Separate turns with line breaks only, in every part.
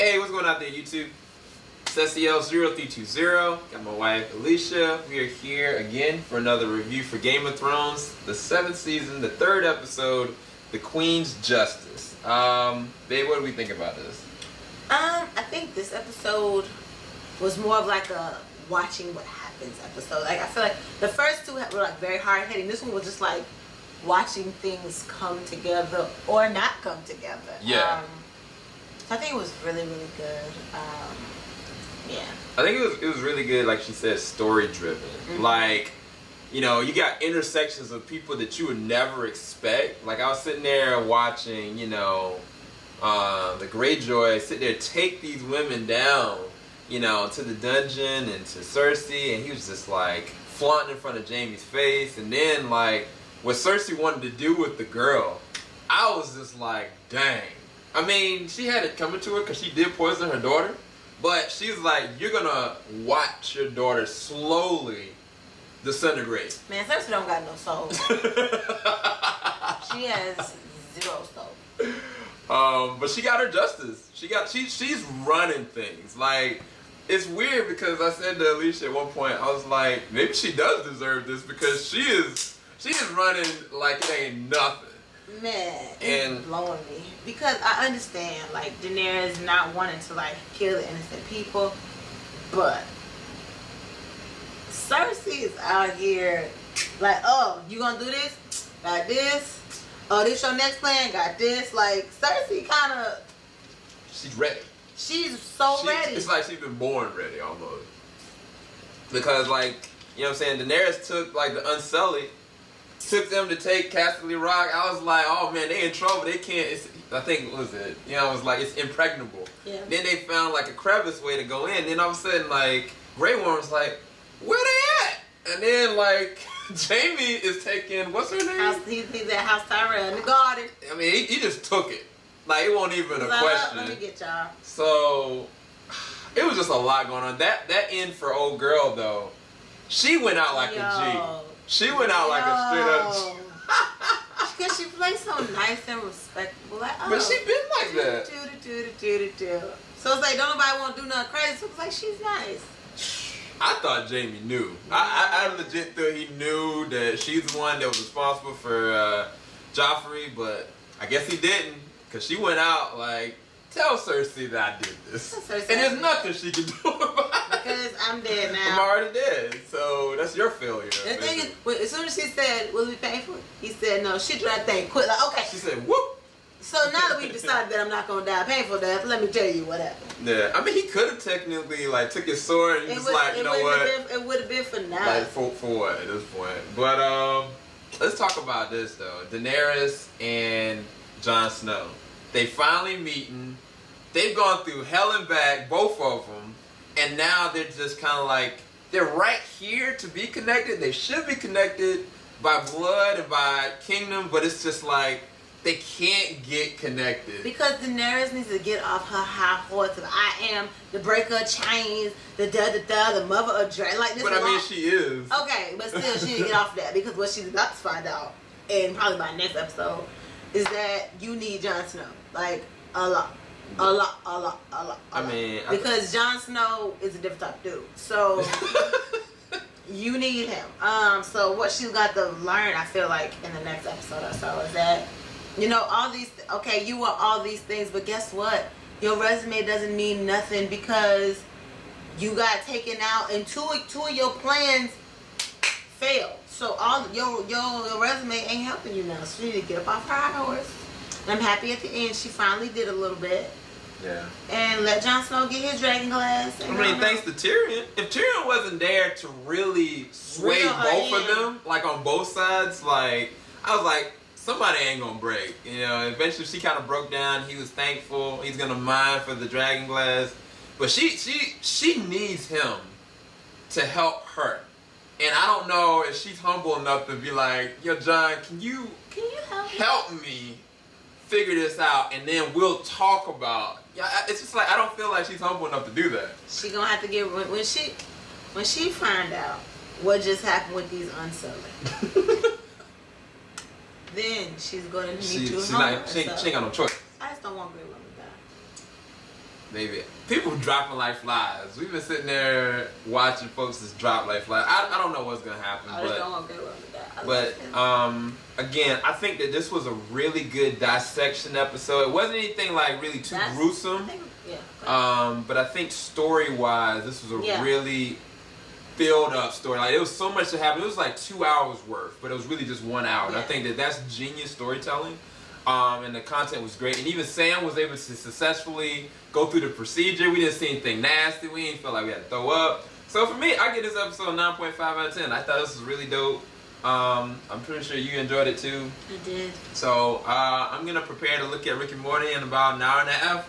Hey, what's going on there, YouTube? It's SEL0320. Got my wife, Alicia. We are here again for another review for Game of Thrones, the 7th season, the 3rd episode, The Queen's Justice. Babe, what do we think about this?
I think this episode was more of like a watching what happens episode. Like, I feel like the first two were like very hard hitting. This one was just like watching things come together or not come together.
Yeah.
So I think it was really, really good. Yeah.
I think it was really good, like she said, story driven. Mm-hmm. Like, you know, you got intersections of people that you would never expect. Like, I was sitting there watching, you know, the Greyjoy sit there take these women down, you know, to the dungeon and to Cersei, and he was just like flaunting in front of Jaime's face. And then like what Cersei wanted to do with the girl, I was just like, dang. I mean, she had it coming to her because she did poison her daughter, but she's like, you're gonna watch your daughter slowly disintegrate.
Man, Cersei don't got no soul. She has zero soul.
But she got her justice. She's running things. Like, it's weird because I said to Alicia at one point, I was like, maybe she does deserve this because she is running like it ain't nothing.
Man, it's blowing me because I understand like Daenerys not wanting to like kill the innocent people, but Cersei is out here like, oh, you gonna do this? Got this. Oh, this your next plan? Got this. Like, Cersei kind of...
She's ready.
She's so ready.
It's like she's been born ready, almost. Because, like, you know what I'm saying? Daenerys took, like, the Unsullied, took them to take Casterly Rock. I was like, oh, man, they in trouble. They can't... I think, what was it? You know, it was like, it's impregnable.
Yeah.
Then they found, like, a crevice way to go in. Then all of a sudden, like, Grey Worm's like, where they at? And then, like... Jaime is taking, what's her name?
He's at House Tyrell in the garden.
I mean, he just took it. Like, it wasn't even a question.
Let me get y'all.
So, it was just a lot going on. That end for old girl, though, she went out like a G. She went out like a straight up G.
Because she plays so nice and respectable. Like, oh,
but she been like that.
So it's like, don't nobody want to do nothing crazy. So it's like, she's nice.
I thought Jaime knew. I legit thought he knew that she's the one that was responsible for Joffrey, but I guess he didn't, because she went out like, tell Cersei that I did this. And there's nothing she can do about it.
Because I'm dead now.
I'm already dead, so that's your failure.
The thing is, as soon as she said, will we pay for it? He said, no, she tried to think quick. Like, okay.
She said, whoop.
So now that we've decided that I'm not going to die painful death, let me tell you what happened.
Yeah, I mean, he could have technically, like, took his sword and just like, you know what?
It would have been for now.
Like, for what at this point? But, let's talk about this, though. Daenerys and Jon Snow. They finally meeting. They've gone through hell and back, both of them. And now they're just kind of like, they're right here to be connected. They should be connected by blood and by kingdom, but it's just like, they can't get connected. Because
Daenerys needs to get off her high horse of I am the breaker of chains, the mother of dragon. Like this.
But I mean, she is.
Okay, but still, she need to get off that because what she's about to find out, and probably by next episode, is that you need Jon Snow. Like, a lot.
I mean,
because Jon Snow is a different type of dude. So, you need him. So what she's got to learn, I feel like, in the next episode or so, is that, you know, all these, okay, you want all these things, but guess what? Your resume doesn't mean nothing because you got taken out and two of your plans failed. So all your resume ain't helping you now. So you need to get up off her high horse. I'm happy at the end she finally did a little bit.
Yeah. And
let Jon Snow get his dragon glass.
I mean, thanks to Tyrion. If Tyrion wasn't there to really sway both of them, like on both sides, like, I was like, somebody ain't gonna break. You know, eventually she kind of broke down. He was thankful. He's gonna mine for the dragon glass. But she needs him to help her. And I don't know if she's humble enough to be like, yo, John, can you help me figure this out, and then we'll talk about. Yeah, it's just like I don't feel like she's humble enough to do that. She gonna have to get
when she find out what just happened with these Unsullied. Then she's gonna need to.
She ain't got no choice.
I just don't want Grey Worm to die.
maybe people dropping like flies. We've been sitting there watching folks just drop like flies. I don't know what's gonna happen, again, I think that this was a really good dissection episode. It wasn't anything like really too gruesome. But I think story-wise, this was a really filled-up story. Like, it was so much to happen. It was like 2 hours worth, but it was really just 1 hour. And I think that that's genius storytelling. And the content was great. And even Sam was able to successfully go through the procedure. We didn't see anything nasty. We didn't feel like we had to throw up. So for me, I get this episode 9.5 out of 10. I thought this was really dope. I'm pretty sure you enjoyed it too.
I did. So
I'm going to prepare to look at Rick and Morty in about an hour and a half.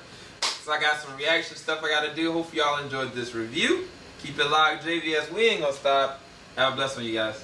So I got some reaction stuff I got to do. Hope y'all enjoyed this review. Keep it locked, JVS. We ain't going to stop. Have a blessed one, you guys.